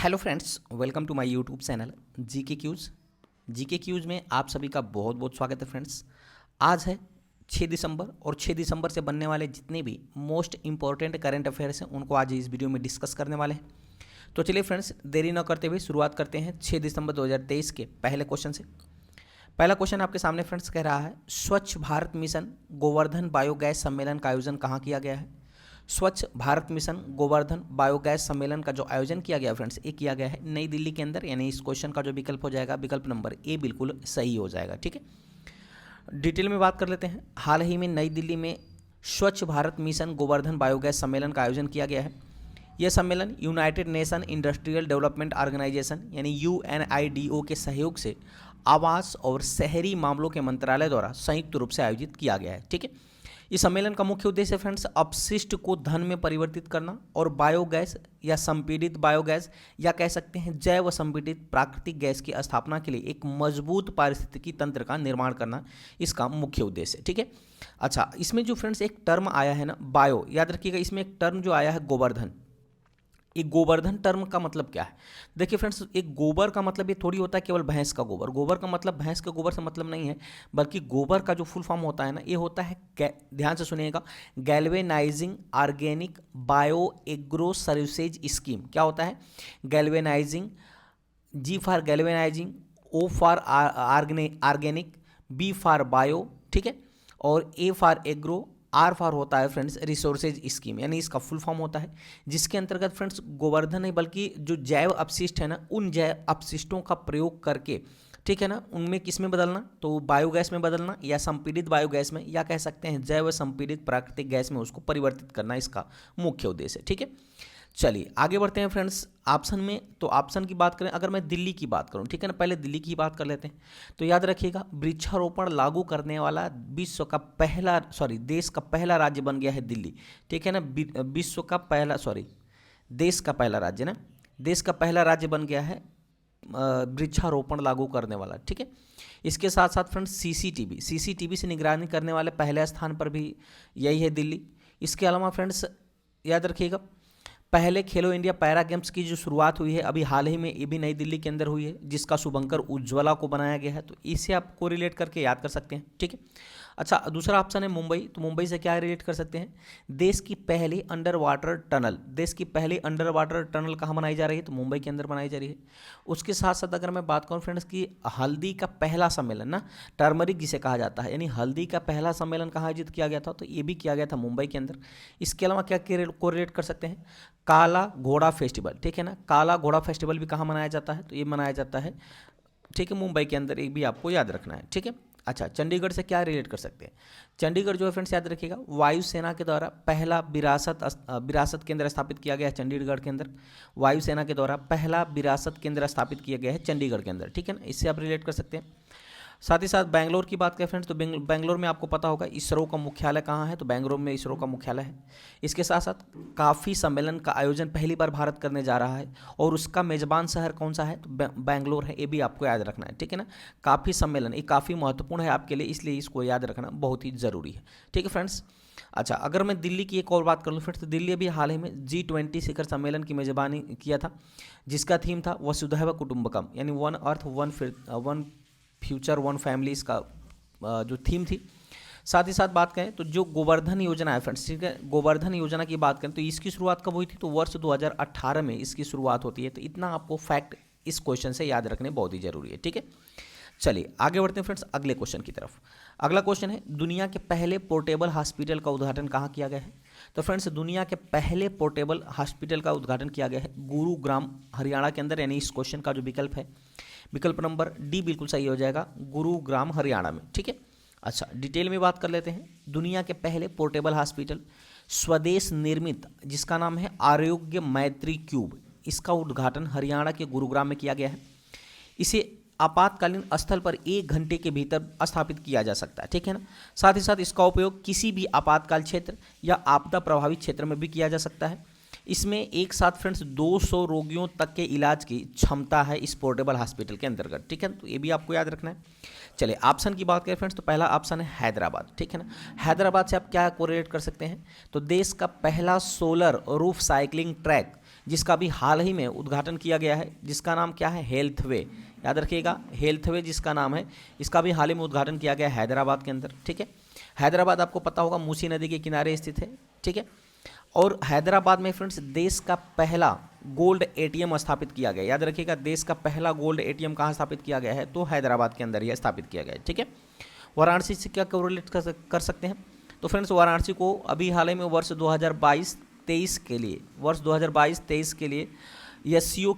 Hello friends, welcome to my YouTube channel GK quiz में आप सभी का बहुत बहुत स्वागत है फ्रेंड्स। आज है 6 दिसंबर और 6 दिसंबर से बनने वाले जितने भी मोस्ट इंपॉर्टेंट करंट अफेयर्स हैं उनको आज इस वीडियो में डिस्कस करने वाले हैं। तो चलिए फ्रेंड्स, देरी न करते हुए शुरुआत करते हैं 6 दिसंबर 2023 के पहले क्वेश्चन से। पहला क्वेश्चन आपके सामने फ्रेंड्स कह रहा है, स्वच्छ भारत मिशन गोवर्धन बायोगैस सम्मेलन का आयोजन कहाँ किया गया है। स्वच्छ भारत मिशन गोवर्धन बायोगैस सम्मेलन का जो आयोजन किया गया फ्रेंड्स, ये किया गया है नई दिल्ली के अंदर। यानी इस क्वेश्चन का जो विकल्प हो जाएगा, विकल्प नंबर ए बिल्कुल सही हो जाएगा। ठीक है, डिटेल में बात कर लेते हैं। हाल ही में नई दिल्ली में स्वच्छ भारत मिशन गोवर्धन बायोगैस सम्मेलन का आयोजन किया गया है। यह सम्मेलन United Nation Industrial Development Organization यानी UNIDO के सहयोग से आवास और शहरी मामलों के मंत्रालय द्वारा संयुक्त रूप से आयोजित किया गया है। ठीक है, इस सम्मेलन का मुख्य उद्देश्य फ्रेंड्स अपशिष्ट को धन में परिवर्तित करना और बायोगैस या संपीड़ित बायोगैस या कह सकते हैं जैव संपीड़ित प्राकृतिक गैस की स्थापना के लिए एक मजबूत पारिस्थितिकी तंत्र का निर्माण करना इसका मुख्य उद्देश्य है। ठीक है, अच्छा, इसमें जो फ्रेंड्स एक टर्म आया है ना बायो, याद रखिएगा, इसमें एक टर्म जो आया है गोवर्धन। ये गोवर्धन टर्म का मतलब क्या है? देखिए फ्रेंड्स, एक गोबर का मतलब ये थोड़ी होता है केवल भैंस का गोबर। गोबर का मतलब भैंस के गोबर से मतलब नहीं है, बल्कि गोबर का जो फुल फॉर्म होता है ना, ये होता है, ध्यान से सुनिएगा, galvanizing organic bio agro services scheme. क्या होता है? Galvanizing, G for galvanizing, O for organic, B for bio, ठीक है, और A for agro, R for होता है फ्रेंड्स रिसोर्सेज स्कीम, यानी इसका फुल फॉर्म होता है, जिसके अंतर्गत फ्रेंड्स गोवर्धन नहीं बल्कि जो जैव अपशिष्ट है ना, उन जैव अपशिष्टों का प्रयोग करके, ठीक है ना, उनमें किस में बदलना, तो बायोगैस में बदलना या संपीड़ित बायोगैस में या कह सकते हैं जैव संपीड़ित प्राकृतिक गैस में उसको परिवर्तित करना इसका मुख्य उद्देश्य है। ठीक है, चलिए आगे बढ़ते हैं फ्रेंड्स ऑप्शन में। तो ऑप्शन की बात करें, अगर मैं दिल्ली की बात करूं, ठीक है ना, पहले दिल्ली की बात कर लेते हैं। तो याद रखिएगा, वृक्षारोपण लागू करने वाला विश्व का पहला देश का पहला राज्य बन गया है दिल्ली। ठीक है ना, विश्व का पहला देश का पहला राज्य ना, देश का पहला राज्य बन गया है वृक्षारोपण लागू करने वाला। ठीक है, इसके साथ साथ फ्रेंड्स सीसीटीवी से निगरानी करने वाले पहले स्थान पर भी यही है दिल्ली। इसके अलावा फ्रेंड्स याद रखिएगा, पहले खेलो इंडिया पैरा गेम्स की जो शुरुआत हुई है अभी हाल ही में, ये भी नई दिल्ली के अंदर हुई है, जिसका शुभंकर उज्ज्वला को बनाया गया है। तो इसे आप को रिलेट करके याद कर सकते हैं। ठीक है, अच्छा, दूसरा ऑप्शन है मुंबई। तो मुंबई से क्या रिलेट कर सकते हैं? देश की पहली अंडर वाटर टनल, देश की पहली अंडर वाटर टनल कहाँ बनाई जा रही है? तो मुंबई के अंदर बनाई जा रही है। उसके साथ साथ अगर मैं बात करूँ फ्रेंड्स की हल्दी का पहला सम्मेलन ना, टर्मरिक जिसे कहा जाता है, यानी हल्दी का पहला सम्मेलन कहाँ आयोजित किया गया था? तो ये भी किया गया था मुंबई के अंदर। इसके अलावा क्या कोरिलेट कर सकते हैं? काला घोड़ा फेस्टिवल, ठीक है ना, काला घोड़ा फेस्टिवल भी कहाँ मनाया जाता है? तो ये मनाया जाता है, ठीक है, मुंबई के अंदर। ये भी आपको याद रखना है। ठीक है, अच्छा, चंडीगढ़ से क्या रिलेट कर सकते हैं? चंडीगढ़ जो है फ्रेंड्स याद रखिएगा, वायुसेना के द्वारा पहला विरासत केंद्र स्थापित किया गया है चंडीगढ़ के अंदर। वायुसेना के द्वारा पहला विरासत केंद्र स्थापित किया गया है चंडीगढ़ के अंदर। ठीक है ना, इससे आप रिलेट कर सकते हैं। साथ ही साथ बैंगलोर की बात करें फ्रेंड्स, तो बैंगलोर में आपको पता होगा इसरो का मुख्यालय कहाँ है? तो बैंगलोर में इसरो का मुख्यालय है। इसके साथ साथ काफ़ी सम्मेलन का आयोजन पहली बार भारत करने जा रहा है और उसका मेजबान शहर कौन सा है? तो बैंगलोर है। ये भी आपको याद रखना है। ठीक है ना, काफ़ी सम्मेलन ये काफ़ी महत्वपूर्ण है आपके लिए, इसलिए इसको याद रखना बहुत ही ज़रूरी है। ठीक है फ्रेंड्स, अच्छा, अगर मैं दिल्ली की एक और बात कर लूँ फ्रेंड्स, तो दिल्ली अभी हाल ही में G20 शिखर सम्मेलन की मेजबानी किया था, जिसका थीम था वसुधैव कुटुंबकम, यानी one earth one future one family, इसका जो थीम थी। साथ ही साथ बात करें तो जो गोवर्धन योजना है फ्रेंड्स, ठीक है, गोवर्धन योजना की बात करें तो इसकी शुरुआत कब हुई थी? तो वर्ष 2018 में इसकी शुरुआत होती है। तो इतना आपको फैक्ट इस क्वेश्चन से याद रखने बहुत ही जरूरी है। ठीक है, चलिए आगे बढ़ते हैं फ्रेंड्स अगले क्वेश्चन की तरफ। अगला क्वेश्चन है, दुनिया के पहले पोर्टेबल हॉस्पिटल का उद्घाटन कहाँ किया गया है? तो फ्रेंड्स दुनिया के पहले पोर्टेबल हॉस्पिटल का उद्घाटन किया गया है गुरुग्राम हरियाणा के अंदर। यानी इस क्वेश्चन का जो विकल्प है, विकल्प नंबर डी बिल्कुल सही हो जाएगा, गुरुग्राम हरियाणा में। ठीक है, अच्छा, डिटेल में बात कर लेते हैं। दुनिया के पहले पोर्टेबल हॉस्पिटल स्वदेश निर्मित, जिसका नाम है आरोग्य मैत्री क्यूब, इसका उद्घाटन हरियाणा के गुरुग्राम में किया गया है। इसे आपातकालीन स्थल पर 1 घंटे के भीतर स्थापित किया जा सकता है। ठीक है ना, साथ ही साथ इसका उपयोग किसी भी आपातकाल क्षेत्र या आपदा प्रभावित क्षेत्र में भी किया जा सकता है। इसमें एक साथ फ्रेंड्स 200 रोगियों तक के इलाज की क्षमता है इस पोर्टेबल हॉस्पिटल के अंतर्गत। ठीक है, तो ये भी आपको याद रखना है। चलिए ऑप्शन की बात करें फ्रेंड्स, तो पहला ऑप्शन है हैदराबाद। ठीक है ना, हैदराबाद से आप क्या कोरिलेट कर सकते हैं? तो देश का पहला सोलर रूफ साइकिलिंग ट्रैक जिसका भी हाल ही में उद्घाटन किया गया है, जिसका नाम क्या है, हेल्थवे। याद रखिएगा, हेल्थवे जिसका नाम है, इसका भी हाल ही में उद्घाटन किया गया है हैदराबाद के अंदर। ठीक है, हैदराबाद आपको पता होगा मूसी नदी के किनारे स्थित है। ठीक है, और हैदराबाद में फ्रेंड्स देश का पहला गोल्ड एटीएम स्थापित किया गया। याद रखिएगा, देश का पहला गोल्ड एटीएम कहाँ स्थापित किया गया है, तो हैदराबाद के अंदर यह स्थापित किया गया है। ठीक है, वाराणसी से क्या कोरिलेट कर सकते हैं, तो फ्रेंड्स वाराणसी को अभी हाल ही में वर्ष 2022-23 के लिए, वर्ष 2022-23 के लिए एससीओ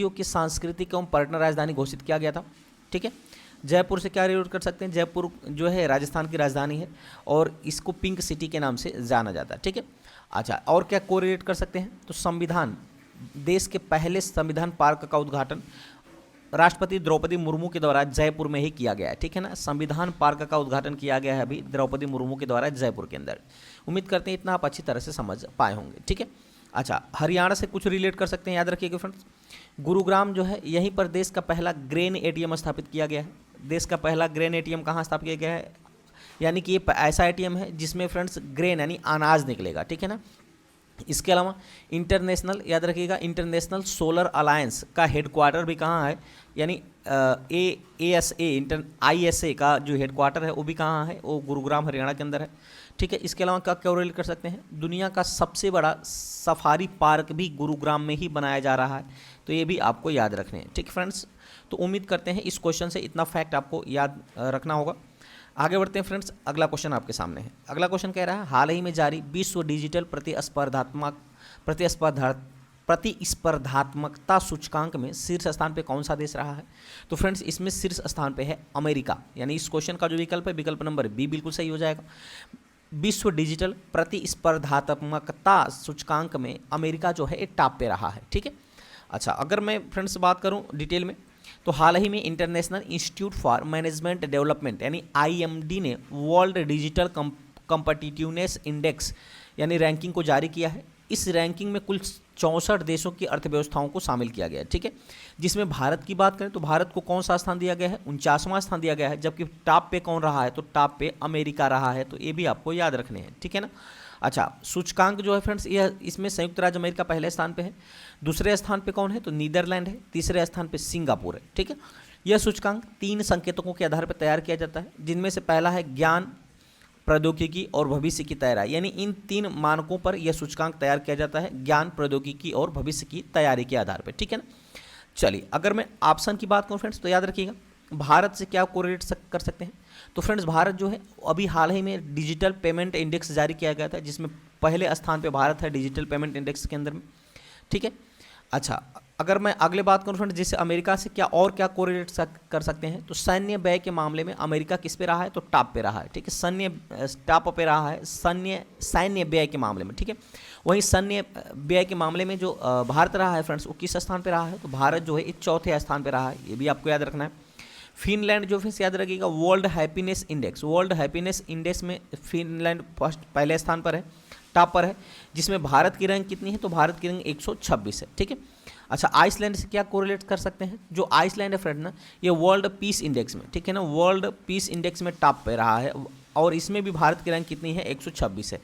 की सांस्कृतिक एवं पर्यटन राजधानी घोषित किया गया था। ठीक है, जयपुर से क्या रिलेट कर सकते हैं, जयपुर जो है राजस्थान की राजधानी है और इसको पिंक सिटी के नाम से जाना जाता है। ठीक है, अच्छा, और क्या कोरिलेट कर सकते हैं, तो संविधान, देश के पहले संविधान पार्क का उद्घाटन राष्ट्रपति द्रौपदी मुर्मू के द्वारा जयपुर में ही किया गया है। ठीक है ना, संविधान पार्क का उद्घाटन किया गया है अभी द्रौपदी मुर्मू के द्वारा जयपुर के अंदर। उम्मीद करते हैं इतना आप अच्छी तरह से समझ पाए होंगे। ठीक है, अच्छा, हरियाणा से कुछ रिलेट कर सकते हैं, याद रखिएगा फ्रेंड्स, गुरुग्राम जो है यहीं पर देश का पहला ग्रेन एटीएम स्थापित किया गया है। देश का पहला ग्रेन एटीएम कहाँ स्थापित किया गया है, यानी कि ये ऐसा एटीएम है जिसमें फ्रेंड्स ग्रेन यानी अनाज निकलेगा। ठीक है ना, इसके अलावा इंटरनेशनल, याद रखिएगा, इंटरनेशनल सोलर अलायंस का हेडक्वार्टर भी कहाँ है, यानी ISA का जो हेडक्वार्टर है वो भी कहाँ है, वो गुरुग्राम हरियाणा के अंदर है। ठीक है, इसके अलावा क्या रिलेट कर सकते हैं, दुनिया का सबसे बड़ा सफारी पार्क भी गुरुग्राम में ही बनाया जा रहा है, तो ये भी आपको याद रखने हैं। ठीक फ्रेंड्स, तो उम्मीद करते हैं इस क्वेश्चन से इतना फैक्ट आपको याद रखना होगा। आगे बढ़ते हैं फ्रेंड्स, अगला क्वेश्चन आपके सामने है। अगला क्वेश्चन कह रहा है, हाल ही में जारी विश्व डिजिटल प्रतिस्पर्धात्मकता सूचकांक में शीर्ष स्थान पे कौन सा देश रहा है, तो फ्रेंड्स इसमें शीर्ष स्थान पे है अमेरिका, यानी इस क्वेश्चन का जो विकल्प है, विकल्प नंबर बी बिल्कुल सही हो जाएगा। विश्व डिजिटल प्रतिस्पर्धात्मकता सूचकांक में अमेरिका जो है टॉप पे रहा है। ठीक है, अच्छा, अगर मैं फ्रेंड्स बात करूं डिटेल में, तो हाल ही में international institute for management development यानी IMD ने वर्ल्ड डिजिटल कॉम्पिटिटिवनेस इंडेक्स यानी रैंकिंग को जारी किया है। इस रैंकिंग में कुल 64 देशों की अर्थव्यवस्थाओं को शामिल किया गया है। ठीक है, जिसमें भारत की बात करें तो भारत को कौन सा स्थान दिया गया है, 49वां स्थान दिया गया है, जबकि टॉप पे कौन रहा है, तो टॉप पे अमेरिका रहा है, तो ये भी आपको याद रखने हैं। ठीक है ना, अच्छा, सूचकांक जो है फ्रेंड्स, यह इसमें संयुक्त राज्य अमेरिका पहले स्थान पे है, दूसरे स्थान पे कौन है, तो नीदरलैंड है, तीसरे स्थान पे सिंगापुर है। ठीक है, यह सूचकांक 3 संकेतकों के आधार पर तैयार किया जाता है, जिनमें से पहला है ज्ञान, प्रौद्योगिकी और भविष्य की तैयारी, यानी इन 3 मानकों पर यह सूचकांक तैयार किया जाता है, ज्ञान, प्रौद्योगिकी और भविष्य की तैयारी के आधार पर। ठीक है ना, चलिए, अगर मैं ऑप्शन की बात करूँ फ्रेंड्स, तो याद रखिएगा भारत से क्या कोरिलेट कर सकते हैं, तो फ्रेंड्स भारत जो है अभी हाल ही में डिजिटल पेमेंट इंडेक्स जारी किया गया था, जिसमें पहले स्थान पे भारत है डिजिटल पेमेंट इंडेक्स के अंदर में। ठीक है, अच्छा, अगर मैं अगले बात करूँ फ्रेंड्स, जैसे अमेरिका से क्या कोरिलेट कर सकते हैं, तो सैन्य व्यय के मामले में अमेरिका किस पे रहा है, तो टॉप पे रहा है। ठीक है, टॉप पे रहा है सैन्य व्यय के मामले में। ठीक है, वहीं सैन्य व्यय के मामले में जो भारत रहा है फ्रेंड्स, वो किस स्थान पे रहा है, तो भारत जो है इस चौथे स्थान पे रहा है, ये भी आपको याद रखना है। फिनलैंड जो फिर याद रखिएगा, वर्ल्ड हैप्पीनेस इंडेक्स में फिनलैंड पहले स्थान पर है, टॉप पर है, जिसमें भारत की रैंक कितनी है, तो भारत की रैंक 126 है। ठीक है, अच्छा, आइसलैंड से क्या कोरिलेट कर सकते हैं, जो आइसलैंड है फ्रेंड ना, ये वर्ल्ड पीस इंडेक्स में, ठीक है ना, वर्ल्ड पीस इंडेक्स में टॉप पे रहा है, और इसमें भी भारत की रैंक कितनी है, 126 है,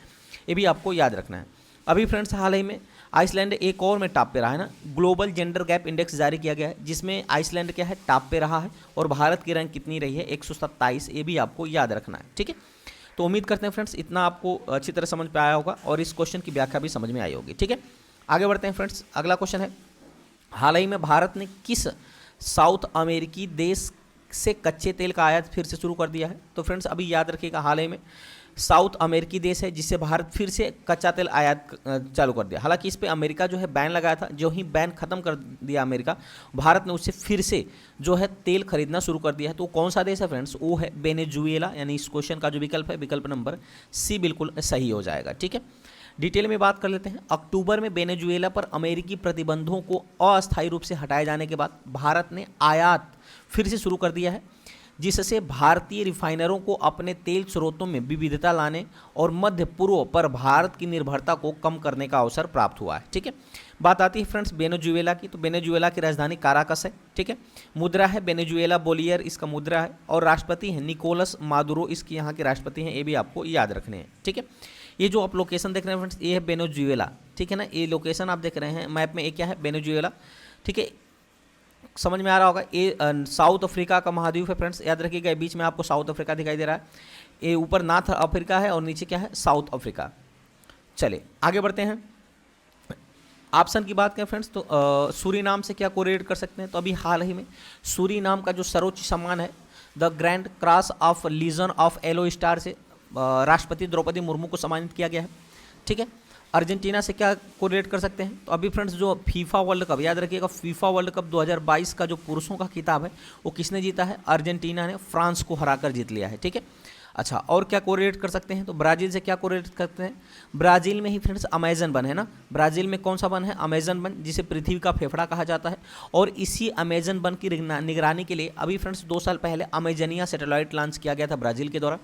ये भी आपको याद रखना है। अभी फ्रेंड्स हाल ही में आइसलैंड एक और में टॉप पे रहा है ना, ग्लोबल जेंडर गैप इंडेक्स जारी किया गया है, जिसमें आइसलैंड क्या है, टॉप पे रहा है, और भारत की रैंक कितनी रही है, 127, ये भी आपको याद रखना है। ठीक है, तो उम्मीद करते हैं फ्रेंड्स इतना आपको अच्छी तरह समझ में आया होगा और इस क्वेश्चन की व्याख्या भी समझ में आई होगी। ठीक है, आगे बढ़ते हैं फ्रेंड्स, अगला क्वेश्चन है, हाल ही में भारत ने किस साउथ अमेरिकी देश से कच्चे तेल का आयात फिर से शुरू कर दिया है, तो फ्रेंड्स अभी याद रखिएगा, हाल ही में साउथ अमेरिकी देश है जिससे भारत फिर से कच्चा तेल आयात चालू कर दिया। हालांकि इस पे अमेरिका जो है बैन लगाया था, जो ही बैन खत्म कर दिया अमेरिका, भारत ने उससे फिर से जो है तेल खरीदना शुरू कर दिया है। तो कौन सा देश है फ्रेंड्स, वो है वेनेजुएला, यानी इस क्वेश्चन का जो विकल्प है, विकल्प नंबर सी बिल्कुल सही हो जाएगा। ठीक है, डिटेल में बात कर लेते हैं। अक्टूबर में वेनेजुएला पर अमेरिकी प्रतिबंधों को अस्थायी रूप से हटाए जाने के बाद भारत ने आयात फिर से शुरू कर दिया है, जिससे भारतीय रिफाइनरों को अपने तेल स्रोतों में विविधता लाने और मध्य पूर्व पर भारत की निर्भरता को कम करने का अवसर प्राप्त हुआ है। ठीक है, बात आती है फ्रेंड्स वेनेजुएला की, तो वेनेजुएला की राजधानी काराकस है। ठीक है, मुद्रा है वेनेजुएला बोलियर इसका मुद्रा है, और राष्ट्रपति है निकोलस मादुरो इसकी यहाँ के राष्ट्रपति हैं, ये भी आपको याद रखने हैं। ठीक है, ये जो आप लोकेशन देख रहे हैं फ्रेंड्स, ये है वेनेजुएला, ठीक है ना। ये लोकेशन आप देख रहे हैं मैप में, ये क्या है, वेनेजुएला, ठीक है, समझ में आ रहा होगा। ये साउथ अफ्रीका का महाद्वीप है फ्रेंड्स, याद रखिएगा। बीच में आपको साउथ अफ्रीका दिखाई दे रहा है, ये ऊपर नॉर्थ अफ्रीका है और नीचे क्या है, साउथ अफ्रीका। चलिए आगे बढ़ते हैं। ऑप्शन की बात करें फ्रेंड्स तो सूरीनाम से क्या कोरिलेट कर सकते हैं, तो अभी हाल ही में सूरीनाम का जो सर्वोच्च सम्मान है the grand cross of legion of yellow star से राष्ट्रपति द्रौपदी मुर्मू को सम्मानित किया गया है, ठीक है। अर्जेंटीना से क्या कोरिलेट कर सकते हैं, तो अभी फ्रेंड्स जो फीफा वर्ल्ड कप, याद रखिएगा, फीफा वर्ल्ड कप 2022 का जो पुरुषों का खिताब है वो किसने जीता है, अर्जेंटीना ने फ्रांस को हराकर जीत लिया है, ठीक है। अच्छा, और क्या कोरिलेट कर सकते हैं, तो ब्राज़ील से क्या कोरिलेट करते हैं, ब्राज़ील में ही फ्रेंड्स अमेजन वन है ना, ब्राज़ील में कौन सा वन है, अमेजन वन, जिसे पृथ्वी का फेफड़ा कहा जाता है। और इसी अमेजन वन की निगरानी के लिए अभी फ्रेंड्स 2 साल पहले अमेजनिया सैटेलाइट लॉन्च किया गया था ब्राज़ील के द्वारा।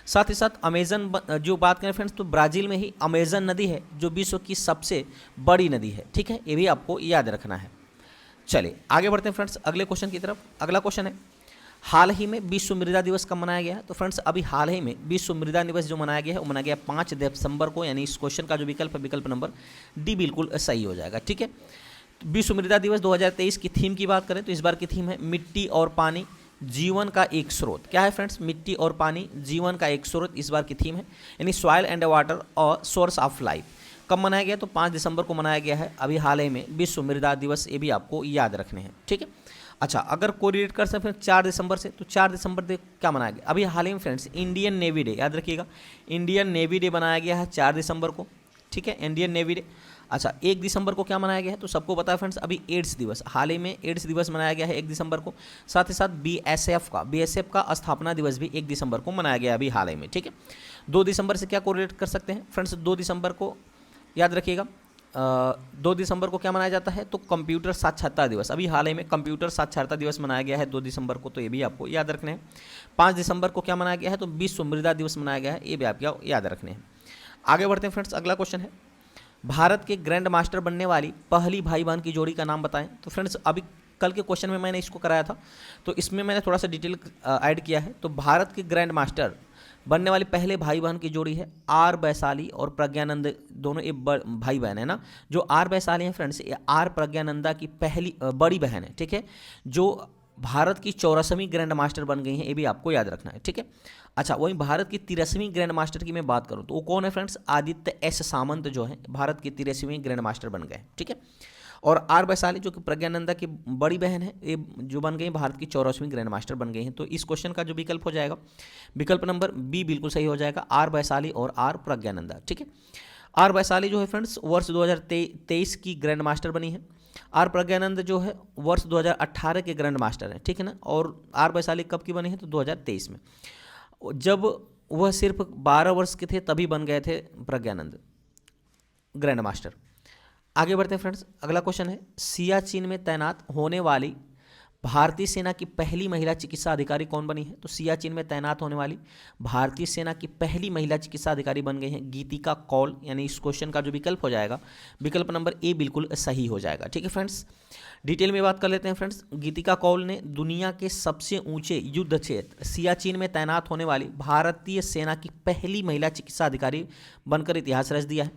साथ ही साथ अमेजन जो बात करें फ्रेंड्स तो ब्राज़ील में ही अमेजन नदी है जो विश्व की सबसे बड़ी नदी है, ठीक है, ये भी आपको याद रखना है। चलिए आगे बढ़ते हैं फ्रेंड्स अगले क्वेश्चन की तरफ। अगला क्वेश्चन है, हाल ही में विश्व मृदा दिवस कब मनाया गया है, तो फ्रेंड्स अभी हाल ही में विश्व मृदा दिवस जो मनाया गया है वो मनाया गया 5 दिसंबर को, यानी इस क्वेश्चन का जो विकल्प है विकल्प नंबर डी बिल्कुल सही हो जाएगा, ठीक है। विश्व मृदा दिवस 2023 की थीम की बात करें तो इस बार की थीम है मिट्टी और पानी जीवन का एक स्रोत। क्या है फ्रेंड्स, मिट्टी और पानी जीवन का एक स्रोत इस बार की थीम है, यानी सॉइल एंड वाटर और सोर्स ऑफ लाइफ। कब मनाया गया, तो 5 दिसंबर को मनाया गया है अभी हाल ही में विश्व मृदा दिवस, ये भी आपको याद रखने हैं, ठीक है। अच्छा, अगर कोरिलेट कर सकते हैं 4 दिसंबर से, तो 4 दिसंबर से क्या मनाया गया, अभी हाल ही में फ्रेंड्स इंडियन नेवी डे, याद रखिएगा, इंडियन नेवी डे बनाया गया है 4 दिसंबर को, ठीक है, इंडियन नेवी डे। अच्छा, 1 दिसंबर को क्या मनाया गया है, तो सबको पता है फ्रेंड्स अभी एड्स दिवस, हाल ही में एड्स दिवस मनाया गया है 1 दिसंबर को। साथ ही साथ बीएसएफ का स्थापना दिवस भी 1 दिसंबर को मनाया गया अभी हाल ही में, ठीक है। 2 दिसंबर से क्या कोरिलेट कर सकते हैं फ्रेंड्स, 2 दिसंबर को याद रखिएगा 2 दिसंबर को क्या मनाया जाता है, तो कंप्यूटर साक्षरता दिवस, अभी हाल ही में कंप्यूटर साक्षरता दिवस मनाया गया है 2 दिसंबर को, तो ये भी आपको याद रखने हैं। 5 दिसंबर को क्या मनाया गया है, तो विश्व मृदा दिवस मनाया गया है, ये भी आपको याद रखने हैं। आगे बढ़ते हैं फ्रेंड्स, अगला क्वेश्चन है, भारत के ग्रैंड मास्टर बनने वाली पहली भाई बहन की जोड़ी का नाम बताएं, तो फ्रेंड्स अभी कल के क्वेश्चन में मैंने इसको कराया था, तो इसमें मैंने थोड़ा सा डिटेल ऐड किया है। तो भारत के ग्रैंड मास्टर बनने वाले पहले भाई बहन की जोड़ी है आर वैशाली और प्रज्ञानंद, दोनों ये भाई बहन है ना। जो आर वैशाली हैं फ्रेंड्स, ये आर प्रज्ञानंदा की पहली बड़ी बहन है, ठीक है, जो भारत की 84वीं ग्रैंड मास्टर बन गई हैं, ये भी आपको याद रखना है, ठीक है। अच्छा, वहीं भारत की 83वीं ग्रैंड मास्टर की मैं बात करूं तो वो कौन है फ्रेंड्स, आदित्य एस सामंत जो है भारत की 83वीं ग्रैंड मास्टर बन गए, ठीक है। और आर वैशाली जो कि प्रज्ञानंदा की बड़ी बहन है, ये जो बन गई भारत की 84वीं ग्रैंड मास्टर बन गई हैं। तो इस क्वेश्चन का जो विकल्प हो जाएगा विकल्प नंबर बी बिल्कुल सही हो जाएगा, आर वैशाली और आर प्रज्ञानंदा, ठीक है। आर वैशाली जो है फ्रेंड्स वर्ष 2023 की ग्रैंड मास्टर बनी है, आर प्रज्ञानंद जो है वर्ष 2018 के ग्रैंड मास्टर हैं, ठीक है ना। और आर वैशाली कब की बनी है, तो 2023 में, जब वह सिर्फ 12 वर्ष के थे तभी बन गए थे प्रज्ञानंद ग्रैंड मास्टर। आगे बढ़ते हैं फ्रेंड्स, अगला क्वेश्चन है, सियाचिन में तैनात होने वाली भारतीय सेना की पहली महिला चिकित्सा अधिकारी कौन बनी है, तो सियाचिन में तैनात होने वाली भारतीय सेना की पहली महिला चिकित्सा अधिकारी बन गई हैं गीतिका कौल, यानी इस क्वेश्चन का जो विकल्प हो जाएगा विकल्प नंबर ए बिल्कुल सही हो जाएगा, ठीक है फ्रेंड्स। डिटेल में बात कर लेते हैं फ्रेंड्स, गीतिका कौल ने दुनिया के सबसे ऊंचे युद्ध क्षेत्र सियाचिन में तैनात होने वाली भारतीय सेना की पहली महिला चिकित्सा अधिकारी बनकर इतिहास रच दिया है।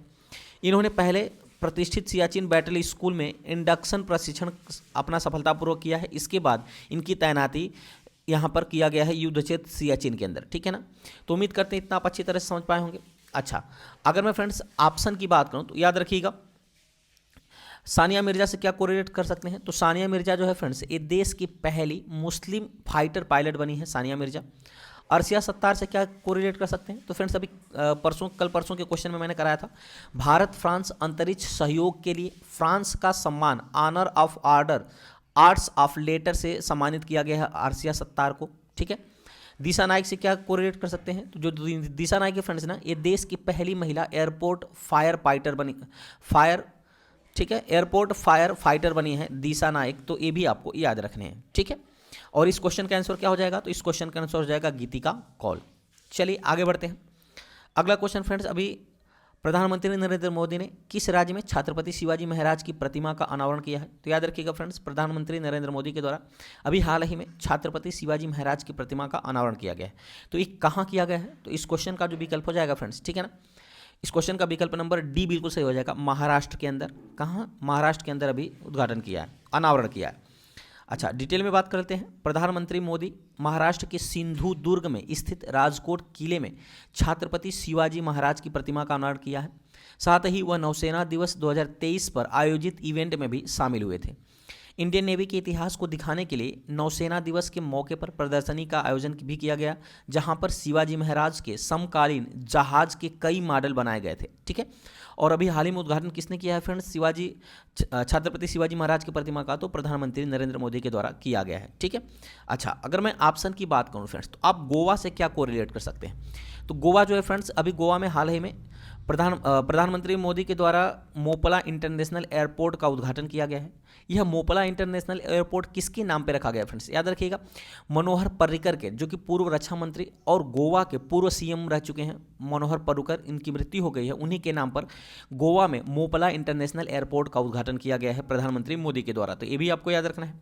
इन्होंने पहले प्रतिष्ठित सियाचिन बैटल स्कूल में इंडक्शन प्रशिक्षण अपना सफलतापूर्वक किया है, इसके बाद इनकी तैनाती यहाँ पर किया गया है युद्ध क्षेत्र सियाचिन के अंदर, ठीक है ना। तो उम्मीद करते हैं इतना आप अच्छी तरह से समझ पाए होंगे। अच्छा, अगर मैं फ्रेंड्स ऑप्शन की बात करूँ तो याद रखिएगा सानिया मिर्जा से क्या कोरिलेट कर सकते हैं, तो सानिया मिर्जा जो है फ्रेंड्स ये देश की पहली मुस्लिम फाइटर पायलट बनी है सानिया मिर्जा। अर्शिया सत्तार से क्या कोरिलेट कर सकते हैं, तो फ्रेंड्स अभी कल परसों के क्वेश्चन में मैंने कराया था, भारत फ्रांस अंतरिक्ष सहयोग के लिए फ्रांस का सम्मान honour of order arts of letter से सम्मानित किया गया है अर्शिया सत्तार को, ठीक है। दिशा नाइक से क्या कोरिलेट कर सकते हैं, तो जो दिशा नाइक के फ्रेंड्स ना ये देश की पहली महिला एयरपोर्ट फायर फाइटर बनी, ठीक है, एयरपोर्ट फायर फाइटर बनी है दिशा नाइक, तो ये भी आपको याद रखने हैं, ठीक है। और इस क्वेश्चन का आंसर क्या हो जाएगा, तो इस क्वेश्चन का आंसर हो जाएगा गीतिका कौल। चलिए आगे बढ़ते हैं, अगला क्वेश्चन फ्रेंड्स, अभी प्रधानमंत्री नरेंद्र मोदी ने किस राज्य में छत्रपति शिवाजी महाराज की प्रतिमा का अनावरण किया है, तो याद रखिएगा फ्रेंड्स प्रधानमंत्री नरेंद्र मोदी के द्वारा अभी हाल ही में छत्रपति शिवाजी महाराज की प्रतिमा का अनावरण किया गया है, तो ये कहाँ किया गया है, तो इस क्वेश्चन का जो विकल्प हो जाएगा फ्रेंड्स, ठीक है ना, इस क्वेश्चन का विकल्प नंबर डी बिल्कुल सही हो जाएगा। महाराष्ट्र के अंदर, कहाँ, महाराष्ट्र के अंदर अभी उद्घाटन किया है, अनावरण किया है। अच्छा, डिटेल में बात करते हैं। प्रधानमंत्री मोदी महाराष्ट्र के सिंधु दुर्ग में स्थित राजकोट किले में छत्रपति शिवाजी महाराज की प्रतिमा का अनावरण किया है। साथ ही वह नौसेना दिवस 2023 पर आयोजित इवेंट में भी शामिल हुए थे। इंडियन नेवी के इतिहास को दिखाने के लिए नौसेना दिवस के मौके पर प्रदर्शनी का आयोजन भी किया गया, जहां पर शिवाजी महाराज के समकालीन जहाज के कई मॉडल बनाए गए थे। ठीक है, और अभी हाल ही में उद्घाटन किसने किया है फ्रेंड्स, छत्रपति शिवाजी महाराज की प्रतिमा का तो प्रधानमंत्री नरेंद्र मोदी के द्वारा किया गया है। ठीक है, अच्छा, अगर मैं ऑप्शन की बात करूं फ्रेंड्स, तो आप गोवा से क्या कोरिलेट कर सकते हैं। तो गोवा जो है फ्रेंड्स, अभी गोवा में हाल ही में प्रधानमंत्री मोदी के द्वारा मोपला इंटरनेशनल एयरपोर्ट का उद्घाटन किया गया है। यह मोपला इंटरनेशनल एयरपोर्ट किसके नाम पर रखा गया फ्रेंड्स, याद रखिएगा, मनोहर पर्रिकर के, जो कि पूर्व रक्षा मंत्री और गोवा के पूर्व सीएम रह चुके हैं मनोहर पर्रिकर, इनकी मृत्यु हो गई है, उन्हीं के नाम पर गोवा में मोपला इंटरनेशनल एयरपोर्ट का उद्घाटन किया गया है प्रधानमंत्री मोदी के द्वारा। तो ये भी आपको याद रखना है।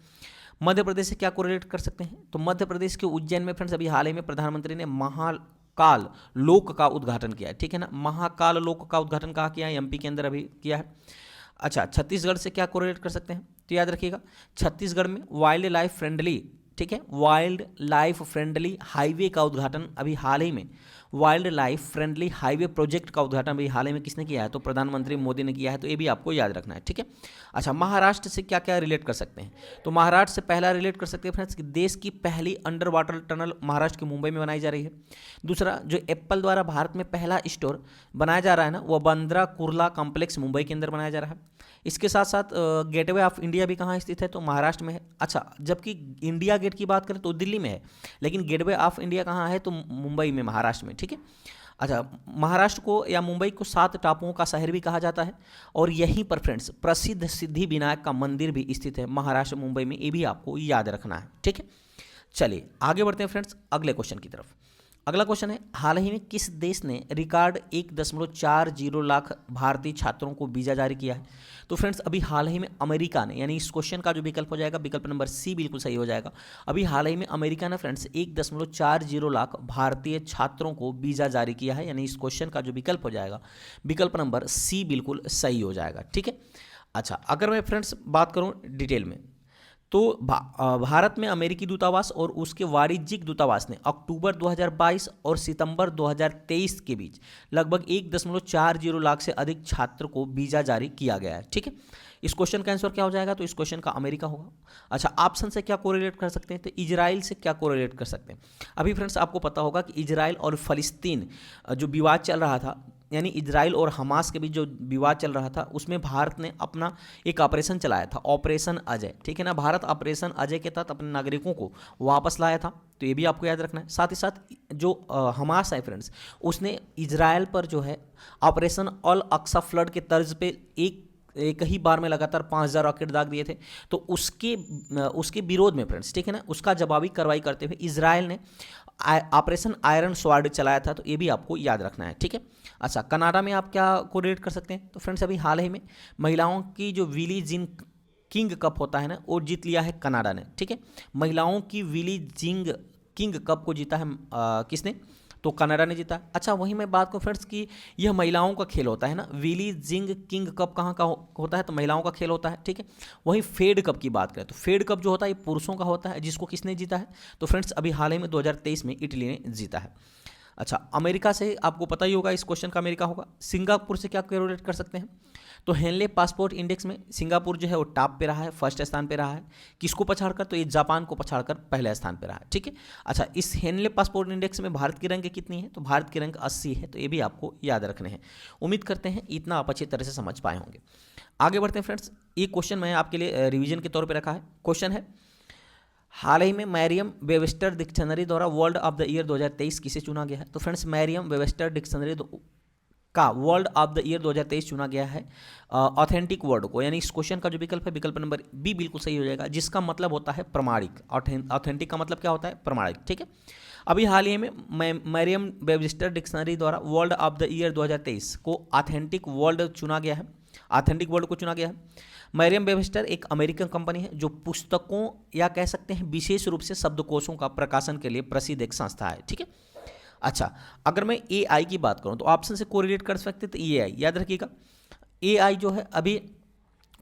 मध्य प्रदेश से क्या कोरिलेट कर सकते हैं, तो मध्य प्रदेश के उज्जैन में फ्रेंड्स अभी हाल ही में प्रधानमंत्री ने महाकाल लोक का उद्घाटन किया है। ठीक है ना, महाकाल लोक का उद्घाटन कहाँ किया है, एमपी के अंदर अभी किया है। अच्छा, छत्तीसगढ़ से क्या कोरिलेट कर सकते हैं, तो याद रखिएगा, छत्तीसगढ़ में वाइल्ड लाइफ फ्रेंडली, ठीक है, वाइल्ड लाइफ फ्रेंडली हाईवे का उद्घाटन अभी हाल ही में, wild life friendly highway project का उद्घाटन अभी हाल ही में किसने किया है, तो प्रधानमंत्री मोदी ने किया है। तो ये भी आपको याद रखना है। ठीक है, अच्छा, महाराष्ट्र से क्या क्या रिलेट कर सकते हैं, तो महाराष्ट्र से पहला रिलेट कर सकते हैं फ्रेंड्स कि देश की पहली अंडर वाटर टनल महाराष्ट्र के मुंबई में बनाई जा रही है। दूसरा, जो एप्पल द्वारा भारत में पहला स्टोर बनाया जा रहा है ना, वह बांद्रा कुर्ला कॉम्प्लेक्स मुंबई के अंदर बनाया जा रहा है। इसके साथ साथ गेटवे ऑफ इंडिया भी कहाँ स्थित है, तो महाराष्ट्र में है। अच्छा, जबकि इंडिया गेट की बात करें तो दिल्ली में है, लेकिन गेटवे ऑफ इंडिया कहाँ है, तो मुंबई में, महाराष्ट्र में। ठीक है, अच्छा, महाराष्ट्र को या मुंबई को 7 टापुओं का शहर भी कहा जाता है, और यहीं पर फ्रेंड्स प्रसिद्ध सिद्धि विनायक का मंदिर भी स्थित है महाराष्ट्र मुंबई में, ये भी आपको याद रखना है। ठीक है, चलिए आगे बढ़ते हैं फ्रेंड्स अगले क्वेश्चन की तरफ। अगला क्वेश्चन है, हाल ही में किस देश ने रिकॉर्ड 1.40 लाख भारतीय छात्रों को वीज़ा जारी किया है, तो फ्रेंड्स अभी हाल ही में अमेरिका ने, यानी इस क्वेश्चन का जो विकल्प हो जाएगा, विकल्प नंबर सी बिल्कुल सही हो जाएगा। अभी हाल ही में अमेरिका ने फ्रेंड्स 1.40 लाख भारतीय छात्रों को वीज़ा जारी किया है, यानी इस क्वेश्चन का जो विकल्प हो जाएगा, विकल्प नंबर सी बिल्कुल सही हो जाएगा। ठीक है, अच्छा, अगर मैं फ्रेंड्स बात करूँ डिटेल में, तो भारत में अमेरिकी दूतावास और उसके वाणिज्यिक दूतावास ने अक्टूबर 2022 और सितंबर 2023 के बीच लगभग 1.40 लाख से अधिक छात्र को वीज़ा जारी किया गया है। ठीक है, इस क्वेश्चन का आंसर क्या हो जाएगा, तो इस क्वेश्चन का अमेरिका होगा। अच्छा, ऑप्शन से क्या कोरिलेट कर सकते हैं, तो इजराइल से क्या कोरिलेट कर सकते हैं। अभी फ्रेंड्स आपको पता होगा कि इजराइल और फ़लस्तीन जो विवाद चल रहा था, यानी इजराइल और हमास के बीच जो विवाद चल रहा था, उसमें भारत ने अपना एक ऑपरेशन चलाया था, ऑपरेशन अजय। ठीक है ना, भारत ऑपरेशन अजय के तहत अपने नागरिकों को वापस लाया था, तो ये भी आपको याद रखना है। साथ ही साथ जो हमास है फ्रेंड्स, उसने इजराइल पर जो है ऑपरेशन अल अक्सा फ्लड के तर्ज पे एक ही बार में लगातार 5000 रॉकेट दाग दिए थे, तो उसके विरोध में फ्रेंड्स, ठीक है ना, उसका जवाबी कार्रवाई करते हुए इजराइल ने ऑपरेशन आयरन स्वॉर्ड चलाया था, तो ये भी आपको याद रखना है। ठीक है, अच्छा, कनाडा में आप क्या कोरिलेट कर सकते हैं, तो फ्रेंड्स अभी हाल ही में महिलाओं की जो विली जिंग किंग कप होता है ना, वो जीत लिया है कनाडा ने। ठीक है, महिलाओं की विली जिंग किंग कप को जीता है किसने, तो कनाडा ने जीता। अच्छा, वहीं मैं बात करूँ फ्रेंड्स कि यह महिलाओं का खेल होता है ना, विली जिंग किंग कप कहाँ का होता है, तो महिलाओं का खेल होता है। ठीक है, वहीं फेड कप की बात करें तो फेड कप जो होता है ये पुरुषों का होता है, जिसको किसने जीता है, तो फ्रेंड्स अभी हाल ही में 2023 में इटली ने जीता है। अच्छा, अमेरिका से आपको पता ही होगा, इस क्वेश्चन का अमेरिका होगा। सिंगापुर से क्या कोरिलेट कर सकते हैं, तो हेनले पासपोर्ट इंडेक्स में सिंगापुर जो है वो टॉप पे रहा है, फर्स्ट स्थान पे रहा है। किसको पछाड़कर, तो ये जापान को पछाड़कर पहले स्थान पे रहा है। ठीक है, अच्छा, इस हेनले पासपोर्ट इंडेक्स में भारत की रैंक कितनी है, तो भारत की रैंक 80 है, तो ये भी आपको याद रखने हैं। उम्मीद करते हैं इतना आप अच्छी तरह से समझ पाए होंगे। आगे बढ़ते हैं फ्रेंड्स, ये क्वेश्चन मैं आपके लिए रिविजन के तौर पर रखा है। क्वेश्चन है, हाल ही में मैरियम वेबस्टर डिक्शनरी द्वारा वर्ल्ड ऑफ द ईयर 2023 किसे चुना गया है, तो फ्रेंड्स मैरियम वेबस्टर डिक्शनरी का वर्ल्ड ऑफ द ईयर 2023 चुना गया है ऑथेंटिक वर्ड को, यानी इस क्वेश्चन का जो विकल्प है, विकल्प नंबर बी बिल्कुल सही हो जाएगा, जिसका मतलब होता है प्रमाणिक। ऑथेंटिक का मतलब क्या होता है, प्रमाणिक। ठीक है, अभी हाल ही में मैरियम वेबस्टर डिक्शनरी द्वारा वर्ल्ड ऑफ द ईयर 2023 को ऑथेंटिक वर्ड चुना गया है, ऑथेंटिक वर्ड को चुना गया है। मैरियम वेबस्टर एक अमेरिकन कंपनी है जो पुस्तकों या कह सकते हैं विशेष रूप से शब्दकोशों का प्रकाशन के लिए प्रसिद्ध एक संस्था है। ठीक है, अच्छा, अगर मैं ए आई की बात करूं तो ऑप्शन से कोरिलेट कर सकते तो ए आई, याद रखिएगा ए आई जो है अभी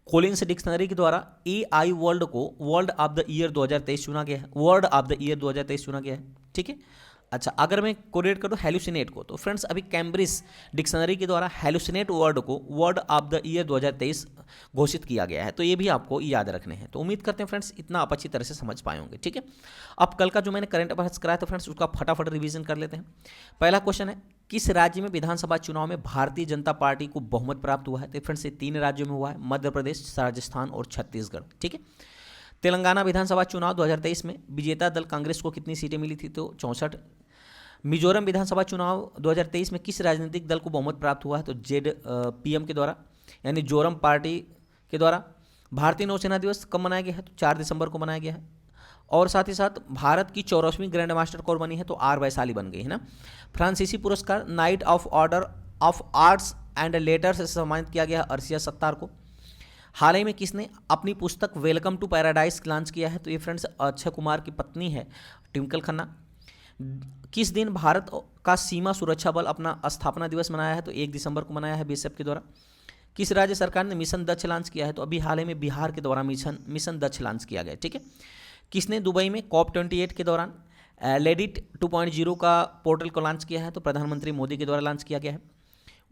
कोलिंस डिक्शनरी के द्वारा ए आई वर्ल्ड को वर्ल्ड ऑफ द ईयर 2023 चुना गया है, वर्ड ऑफ द ईयर 2023 चुना गया है, ठीक है। अच्छा, अगर मैं कोरिलेट करूँ हेलुसिनेट को तो फ्रेंड्स अभी कैम्ब्रिज डिक्शनरी के द्वारा हेलुसिनेट वर्ड को वर्ड ऑफ द ईयर 2023 घोषित किया गया है, तो ये भी आपको याद रखने हैं। तो उम्मीद करते हैं फ्रेंड्स इतना आप अच्छी तरह से समझ पाए होंगे, ठीक है। अब कल का जो मैंने करंट अफेयर्स कराया था फ्रेंड्स उसका फटाफट रिवीजन कर लेते हैं। पहला क्वेश्चन है, किस राज्य में विधानसभा चुनाव में भारतीय जनता पार्टी को बहुमत प्राप्त हुआ है? तो फ्रेंड्स ये 3 राज्यों में हुआ है, मध्य प्रदेश, राजस्थान और छत्तीसगढ़, ठीक है। तेलंगाना विधानसभा चुनाव 2023 में विजेता दल कांग्रेस को कितनी सीटें मिली थी? तो 64। मिजोरम विधानसभा चुनाव 2023 में किस राजनीतिक दल को बहुमत प्राप्त हुआ है? तो जेड पीएम के द्वारा, यानी जोरम पार्टी के द्वारा। भारतीय नौसेना दिवस कब मनाया गया है? तो 4 दिसंबर को मनाया गया है। और साथ ही साथ भारत की 84वीं ग्रैंड मास्टर कौन बनी है? तो आर वैशाली बन गई है ना। फ्रांसीसी पुरस्कार night of order of arts and letters से सम्मानित किया गया अर्शिया सत्तार को। हाल ही में किसने अपनी पुस्तक वेलकम टू पैराडाइज लॉन्च किया है? तो ये फ्रेंड्स अक्षय कुमार की पत्नी है ट्विंकल खन्ना। किस दिन भारत का सीमा सुरक्षा बल अपना स्थापना दिवस मनाया है? तो 1 दिसंबर को मनाया है बीएसएफ के द्वारा। किस राज्य सरकार ने मिशन दक्ष लॉन्च किया है? तो अभी हाल ही में बिहार के द्वारा मिशन दक्ष लॉन्च किया गया, ठीक है। किसने दुबई में COP 28 के दौरान लेडिट 2.0 का पोर्टल को लॉन्च किया है? तो प्रधानमंत्री मोदी के द्वारा लॉन्च किया गया है।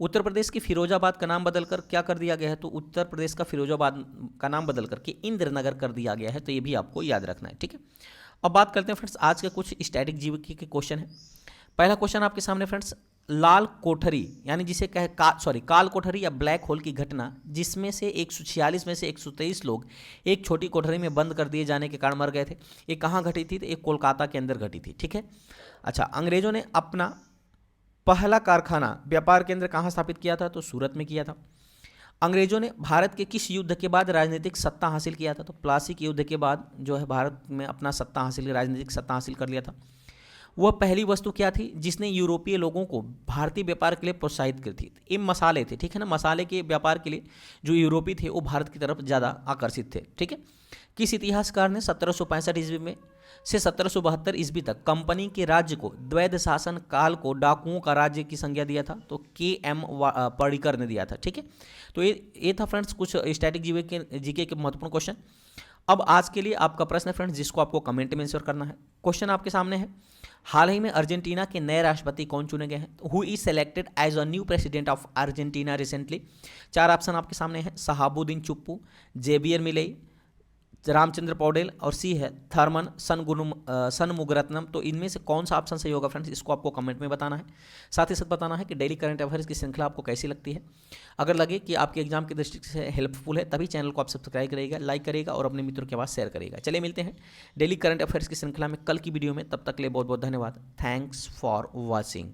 उत्तर प्रदेश की फिरोजाबाद का नाम बदलकर क्या कर दिया गया है? तो उत्तर प्रदेश का फिरोजाबाद का नाम बदल करके इंद्रनगर कर दिया गया है, तो ये भी आपको याद रखना है, ठीक है। अब बात करते हैं फ्रेंड्स आज के कुछ स्टैटिक जीके के क्वेश्चन है। पहला क्वेश्चन आपके सामने फ्रेंड्स, लाल कोठरी यानी जिसे काल कोठरी या ब्लैक होल की घटना जिसमें से 146 में से 123 लोग एक छोटी कोठरी में बंद कर दिए जाने के कारण मर गए थे, ये कहाँ घटी थी? तो एक कोलकाता के अंदर घटी थी, ठीक है। अच्छा, अंग्रेजों ने अपना पहला कारखाना व्यापार केंद्र कहाँ स्थापित किया था? तो सूरत में किया था। अंग्रेजों ने भारत के किस युद्ध के बाद राजनीतिक सत्ता हासिल किया था? तो प्लासी के युद्ध के बाद जो है भारत में अपना राजनीतिक सत्ता हासिल कर लिया था। वह पहली वस्तु क्या थी जिसने यूरोपीय लोगों को भारतीय व्यापार के लिए प्रोत्साहित की थी? ये मसाले थे, ठीक है ना। मसाले के व्यापार के लिए जो यूरोपी थे वो भारत की तरफ ज़्यादा आकर्षित थे, ठीक है। किस इतिहासकार ने 1765 ईस्वी में से 1772 ईस्वी तक कंपनी के राज्य को द्वैध शासन काल को डाकुओं का राज्य की संज्ञा दिया था? तो KM पर्रिकर ने दिया था, ठीक है। तो ये था फ्रेंड्स कुछ स्टैटिक जीके के महत्वपूर्ण क्वेश्चन। अब आज के लिए आपका प्रश्न है फ्रेंड्स जिसको आपको कमेंट में आंसर करना है। क्वेश्चन आपके सामने है, हाल ही में अर्जेंटीना के नए राष्ट्रपति कौन चुने गए हैं? Who is selected as a new president of Argentina recently? 4 option आपके सामने हैं, शहाबुद्दीन चुप्पू, जेवियर मिलेई, रामचंद्र पौडेल और सी है थर्मन सनमुगरत्नम। तो इनमें से कौन सा ऑप्शन सही होगा फ्रेंड्स, इसको आपको कमेंट में बताना है। साथ ही साथ बताना है कि डेली करंट अफेयर्स की श्रृंखला आपको कैसी लगती है। अगर लगे कि आपके एग्जाम की दृष्टि से हेल्पफुल है तभी चैनल को आप सब्सक्राइब करिएगा, लाइक करिएगा और अपने मित्रों के पास शेयर करिएगा। चलिए मिलते हैं डेली करंट अफेयर्स की श्रृंखला में कल की वीडियो में, तब तक के लिए बहुत बहुत धन्यवाद। Thanks for watching.